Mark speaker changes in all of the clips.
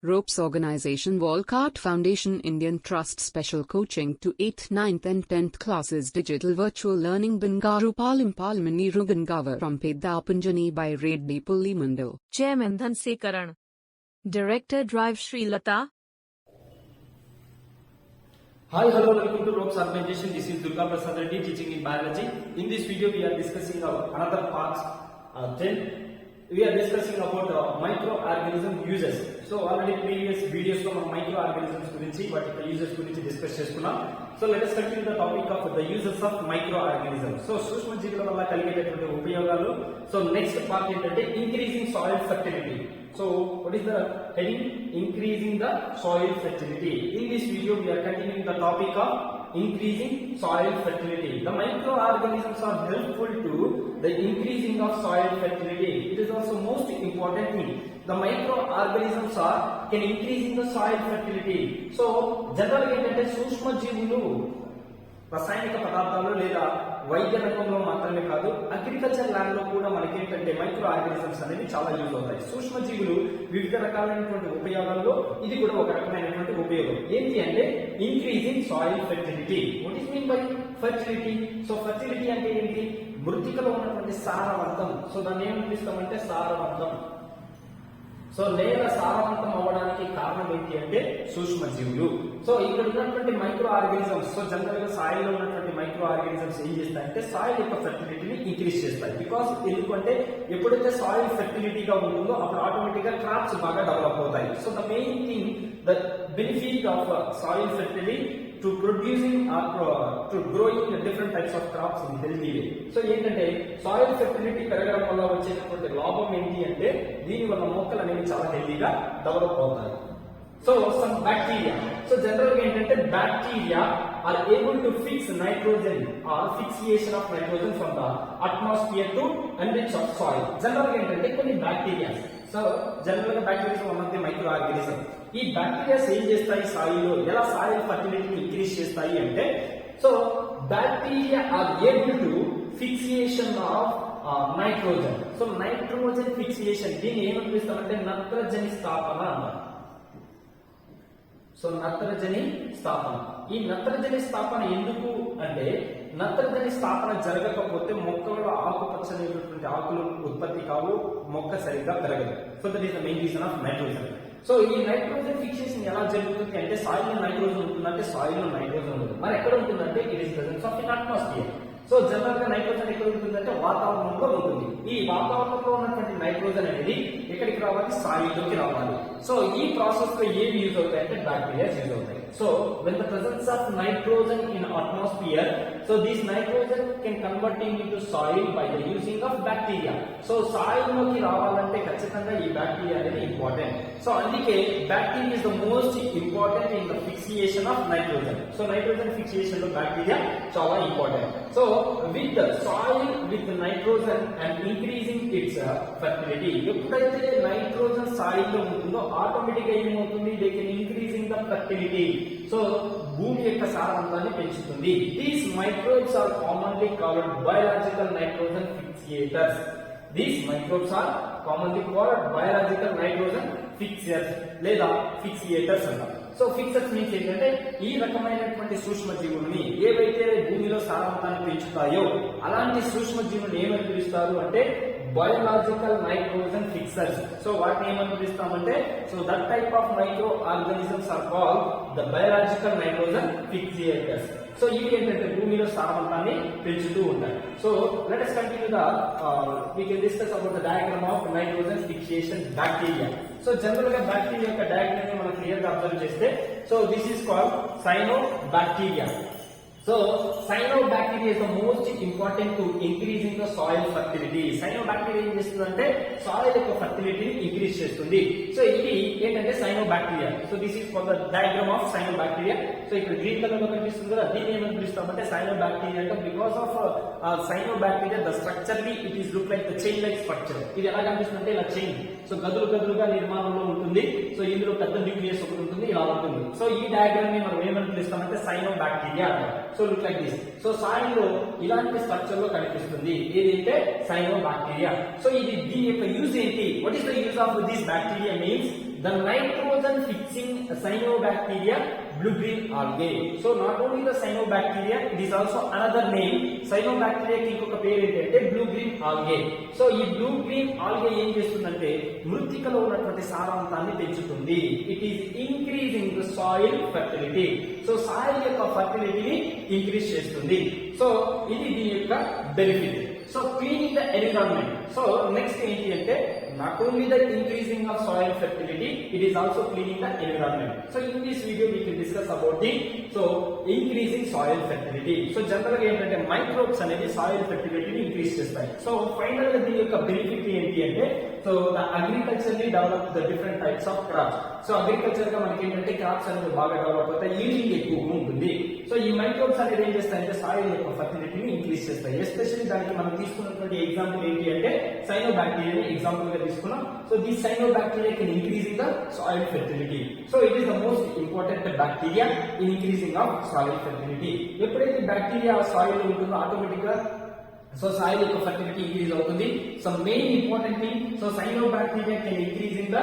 Speaker 1: Ropes Organization Walcott Foundation Indian Trust Special Coaching to 8th, 9th and 10th classes Digital Virtual Learning Bangaru Palimani Rugangavar from Pedapanjani by Reddy Pulli Mandal.
Speaker 2: Chairman Dhansekaran. Director Drive Sri Lata.
Speaker 3: Hi, hello, welcome to Ropes Organization. This is Durga Prasad Reddy teaching in biology. In this video, we are discussing another part 10. We are discussing about microorganism uses. So already previous videos from microorganisms gurinchi but uses gurinchi discuss cheskunnam. So let us continue the topic of the uses of microorganisms. So సూక్ష్మ జీవుల వల్ల కలిగేటటువంటి ఉపయోగాలు. So next part ఏంటంటే increasing soil fertility. So what is the heading? Increasing the soil fertility. In this video we are continuing the topic of increasing soil fertility. The microorganisms are helpful to the increasing of soil fertility. It is also most important thing. The microorganisms can increasing the soil fertility. So generally ఏంటంటే సూక్ష్మ జీవులు రసాయనిక పదార్థాలు లేదా వైద్య రంగంలో మాత్రమే కాదు అగ్రికల్చర్ ల్యాండ్ లో కూడా మనకేంటంటే మైక్రో ఆర్గానిజమ్స్ అనేవి చాలా యూజ్ అవుతాయి. సూక్ష్మ జీవులు వివిధ రకాలైనటువంటి ఉపయోగాల్లో ఇది కూడా ఒక రకమైనటువంటి ఉపయోగం. ఏంటి అంటే increasing soil fertility. What is mean by fertility? So fertility అంటే ఏంటి? మృతికలో ఉన్నటువంటి సారవంతం. సో దాన్ని ఏం పిలుస్తామంటే సారవంతం. సో నేల సారవంతం అవ్వడానికి కారణం ఏంటి అంటే సూక్ష్మ జీవులు. సో ఇక్కడ ఉన్నటువంటి మైక్రో ఆర్గానిజమ్స్, సో జనరల్ గా సాయిల్ లో ఉన్నటువంటి మైక్రో ఆర్గానిజమ్స్ ఏం చేస్తాయంటే సాయిల్ యొక్క ఫెర్టిలిటీని ఇంక్రీజ్ చేస్తాయి. బికాస్ ఎందుకంటే ఎప్పుడైతే సాయిల్ ఫెర్టిలిటీగా ఉంటుందో అప్పుడు ఆటోమేటిక్ గా క్రాప్స్ బాగా డెవలప్ అవుతాయి. So the main thing the benefit of soil fertility to producing or to growing different types of crops in healthy way. So ఏంటంటే సాయిల్ ఫెర్టిలిటీ పెరగడం వల్ల వచ్చేటటువంటి లాభం ఏంటి అంటే దీని వల్ల మొక్కలు అనేవి చాలా హెల్తీగా డెవలప్ అవుతాయి. So some bacteria. So general గా ఏంటంటే bacteria are able to fix nitrogen or fixation of nitrogen from the atmosphere to enrich of soil. General గా ఏంటంటే కొన్ని బ్యాక్టీరియాస్, సో జనరల్ గా bacteria one of the microorganism. ఈ bacterias ఏం చేస్తాయి సాయిల్లో, ఎలా సాయిల్ ఫర్టిలిటీని ఇంక్రీజ్ చేస్తాయి అంటే, so bacteria are able to fixation of nitrogen. So nitrogen fixation దీన్ని ఏమని పిలుస్తామంటే నత్రజని స్థాపన అన్నారు. సో నత్రజని స్థాపన. ఈ నత్రజని స్థాపన ఎందుకు అంటే నత్రజని స్థాపన జరగకపోతే మొక్కలలో ఆకుపచ్చనేటువంటి ఆకులు ఉత్పత్తి కావు, మొక్క సరిగ్గా పెరగదు. So that is the main reason of nitrogen. So ఈ నైట్రోజన్ ఫిక్సేషన్ ఎలా జరుగుతుంది అంటే సాయిల్ లో నైట్రోజన్ ఉంటుందంటే సాయిల్ లో నైట్రోజన్ ఉంటుంది. మరి ఎక్కడ ఉంటుందంటే it is presence of in atmosphere. So general గా నైట్రోజన్ ఎక్కడ ఉంటుందంటే వాతావరణంలో ఉంటుంది. ఈ వాతావరణంలో ఉన్నటువంటి నైట్రోజన్ అనేది ఎక్కడికి రావాలి? సాయిల్లోకి రావాలి. సో ఈ ప్రాసెస్ లో ఏవి యూజ్ అవుతాయి అంటే బ్యాక్టీరియాస్ యూజ్ అవుతాయి. So when the presence of nitrogen in atmosphere, so this nitrogen can converting into soil by the using of bacteria. So soil లోకి రావాలంటే ఖచ్చితంగా ఈ బ్యాక్టీరియా అనేది ఇంపార్టెంట్. సో అందుకే bacteria is the most important in the fixation of nitrogen. So nitrogen fixation లో bacteria చాలా important. So with the soil with nitrogen and increasing its fertility. ఎప్పుడైతే nitrogen soil లో ఉంటుందో ఆటోమేటిక్ గా ఏమవుతుంది? They can increasing the fertility. So భూమి యొక్క సారవంతాన్ని పెంచుతుంది. These microbes are commonly called biological nitrogen fixators. These microbes are commonly called biological nitrogen fixers లేదా ఫిక్సియేటర్స్ అంటారు. సో ఫిక్సర్స్ మీన్స్ ఏంటంటే ఈ రకమైనటువంటి సూక్ష్మ జీవుల్ని ఏవైతే భూమిలో సారవంతాన్ని పెంచుతాయో అలాంటి సూక్ష్మ జీవులను ఏమని పిలుస్తారు అంటే బయోలాజికల్ నైట్రోజన్ ఫిక్సర్స్. సో వాటిని ఏమని పిలుస్తామంటే so that type of microorganisms are called the biological nitrogen fixators. So ఇవి ఏంటంటే భూమిలో సారవంతాన్ని పెంచుతూ ఉంటాయి. So let us continue the we can discuss about the diagram of nitrogen fixation bacteria. So general గా బ్యాక్టీరియా యొక్క diagram ని మనం క్లియర్ గా అబ్జర్వ్ చేస్తే so this is called cyanobacteria. So cyanobacteria is the most important to increasing the soil fertility. Cyanobacteria ఏం చేస్తుందంటే soil యొక్క ఫర్టిలిటీని increase చేస్తుంది. సో ఇది ఏంటంటే cyanobacteria. So this is for the diagram of cyanobacteria. So ఇక్కడ green colour లో కనిపిస్తుంది కదా, దీన్ని ఏమని పిలుస్తామంటే సైనోబాక్టీరియా అంటే because of cyanobacteria the structurally it is look like the chain like structure. ఇది ఎలా కనిపిస్తుందంటే ఇలా చైన్, సో గదులు గదులుగా నిర్మాణంలో ఉంటుంది. సో ఇందులో పెద్ద న్యూక్లియస్ ఒకటి ఉంటుంది, ఇలా ఉంటుంది. సో ఈ డయాగ్రామ్ ని మనం ఏమని పిలుస్తామంటే సైనోబాక్టీరియా అంటారు. So look like this. So soil లో ఇలాంటి స్ట్రక్చర్ లో కనిపిస్తుంది ఏదైతే సైనోబాక్టీరియా. సో ఇది దీని యొక్క యూజ్ ఏంటి? What is the use of this bacteria means the nitrogen fixing cyanobacteria blue-green algae. So not only the cyanobacteria, it is also another name. Cyanobacteria కి ఇంకొక పేరు ఏంటంటే blue-green algae. సో ఈ blue-green algae ఏం చేస్తుందంటే మృత్తికలో ఉన్నటువంటి సారాంశాన్ని పెంచుతుంది. It is increasing the soil fertility. So soil యొక్క ఫర్టిలిటీని ఇంక్రీజ్ చేస్తుంది. సో ఇది దీని యొక్క benefit. So cleaning the environment. So next ఏంటి అంటే not only the increasing of soil fertility, it is also cleaning the environment. So in this video we can discuss about the increasing soil fertility. So generally ఏంటంటే microbes అనేది soil ఫెర్టిలిటీని increase చేస్తాయి. So final గా దీని యొక్క benefit ఏంటి అంటే so the agriculturally develop the different types of crops. So agriculture గా మనకి ఏంటంటే క్రాప్స్ అనేది బాగా డెవలప్ అవుతాయి, ఈల్డింగ్ ఎక్కువగా ఉంటుంది. సో ఈ మైక్రోబ్స్ అనేది ఏం చేస్తాయంటే సాయిల్ యొక్క ఫర్టిలిటీని ఇంక్రీజ్ చేస్తాయి. ఎస్పెషల్లీ దానికి మనం తీసుకున్నటువంటి ఎగ్జాంపుల్ ఏంటి అంటే సైనోబాక్టీరియాని ఎగ్జాంపుల్ గా తీసుకున్నాం. So this cyanobacteria can increase in the soil fertility. So it is the most important bacteria in increasing of soil fertility. ఎప్పుడైతే బ్యాక్టీరియా సాయిల్ లో ఉంటుందో ఆటోమేటిక్ గా సో సాయిల్ యొక్క ఫర్టిలిటీ ఇంక్రీజ్ అవుతుంది. So main important thing, so cyanobacteria can increase in the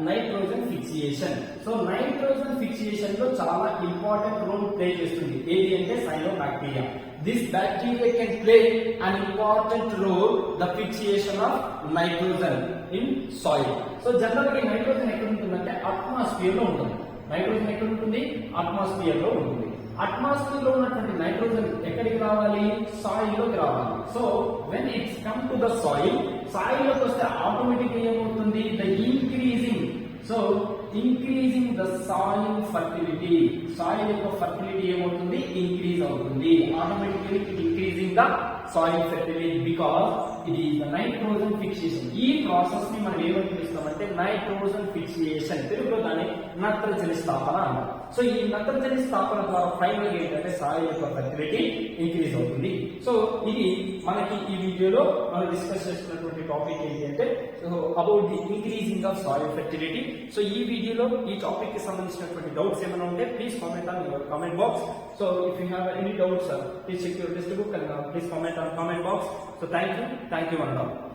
Speaker 3: nitrogen fixation. So nitrogen fixation లో చాలా important role play చేస్తుంది. ఏది అంటే cyanobacteria. This bacteria can play an important role the fixation of nitrogen in soil. So generally nitrogen ఎక్కడ ఉంటుందంటే atmosphere లో ఉంటుంది. Nitrogen ఎక్కడ ఉంటుంది? అట్మాస్ఫియర్ లో ఉంటుంది. అట్మాస్ఫియర్ లో ఉన్నటువంటి నైట్రోజన్ ఎక్కడికి రావాలి? సాయిల్ లోకి రావాలి. So when it's come to the soil, soil లోకి వస్తే ఆటోమేటిక్ ఏమవుతుంది? The increasing increasing the soil fertility. Soil యొక్క ఫర్టిలిటీ ఏమవుతుంది? ఇంక్రీజ్ అవుతుంది. Automatically increasing the soil fertility because ఇది నైట్రోజన్ ఫిక్సియేషన్. ఈ ప్రాసెస్ ని మనం ఏమని పిలుస్తామంటే నైట్రోజన్ ఫిక్సియేషన్, తెలుగులో దాన్ని నత్రజని స్థాపన అన్నారు. సో ఈ నత్రజని స్థాపన ద్వారా ఫైనల్ ఏంటంటే సాయిల్ యొక్క ఫెర్టిలిటీ ఇంక్రీజ్ అవుతుంది. సో ఇది మనకి ఈ వీడియోలో మనం డిస్కస్ చేస్తున్నటువంటి టాపిక్ ఏంటి అంటే about the increasing of soil fertility. So ఈ వీడియోలో ఈ టాపిక్ కి సంబంధించినటువంటి డౌట్స్ ఏమైనా ఉంటే please comment on your comment box. So if you have any doubts please check your text book and please comment on comment box. So thank you and all.